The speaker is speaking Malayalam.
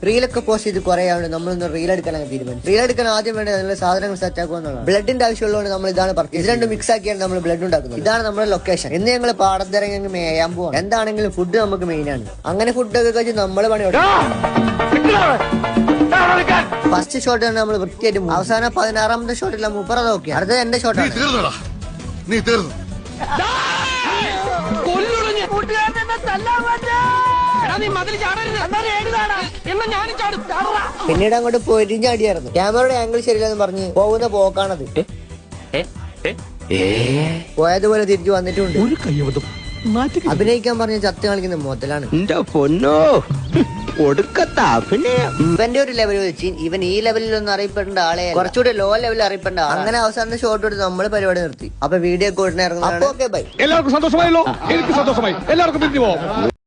റീലൊക്കെ പോസ്റ്റ് ചെയ്ത് കുറെ ആവുന്നത് നമ്മളൊന്ന് റീൽ എടുക്കാനാണ് തീരുമാനിച്ചു. റീൽ എടുക്കാൻ ആദ്യം വേണ്ടത് അതിനുള്ള സാധനങ്ങൾ സെറ്റ് ആക്കുക എന്നുള്ളതാണ്. ബ്ലഡിന്റെ ആവശ്യമുള്ളതുകൊണ്ട് നമ്മൾ ഇതാണ് പർച്ചേസ്. ഇത് രണ്ടും മിക്സ് ആക്കിയാണ് നമ്മൾ ബ്ലഡ് ഉണ്ടാക്കുന്നത്. ഇതാണ് നമ്മുടെ ലൊക്കേഷൻ. ഇന്ന് ഞങ്ങൾ പാടത്തിറങ്ങി മേയാൻ പോവാം. എന്താണെങ്കിലും ഫുഡ് നമുക്ക് മെയിൻ ആണ്. അങ്ങനെ ഫുഡൊക്കെ കഴിച്ച് നമ്മൾ പണിയോട് ഫസ്റ്റ് ഷോട്ട് നമ്മൾ വൃത്തിയായിട്ട് അവസാനം 16ാമത്തെ ഷോട്ടില്ല 30 നോക്കി. അടുത്തത് എന്റെ ഷോട്ടാണ്. പിന്നീട് അങ്ങോട്ട് പൊരിഞ്ഞാടിയായിരുന്നു. ക്യാമറയുടെ ആംഗിൾ ശരിയില്ലെന്ന് പറഞ്ഞ് പോകുന്ന പോക്കാണത്. പോയതുപോലെ തിരിച്ചു വന്നിട്ടുണ്ട്. അഭിനയിക്കാൻ പറഞ്ഞ ചത്ത് കളിക്കുന്ന മുതലാണ്. ഇവന്റെ ഒരു ലെവൽ വെച്ച് ഇവൻ ഈ ലെവലിലൊന്നും അറിയപ്പെടേണ്ട ആളെ കുറച്ചുകൂടി ലോ ലെവലിൽ അറിയപ്പെടേണ്ട. അങ്ങനെ അവസാന ഷോട്ട് എടുത്ത് നമ്മൾ പരിപാടി നിർത്തി. അപ്പൊ വീഡിയോ കോഡിനെ ഇറങ്ങുന്നത്. Okay bye. എല്ലാവർക്കും സന്തോഷമായല്ലോ. എനിക്ക് സന്തോഷമായി. എല്ലാവർക്കും പിരിഞ്ഞു പോവാം.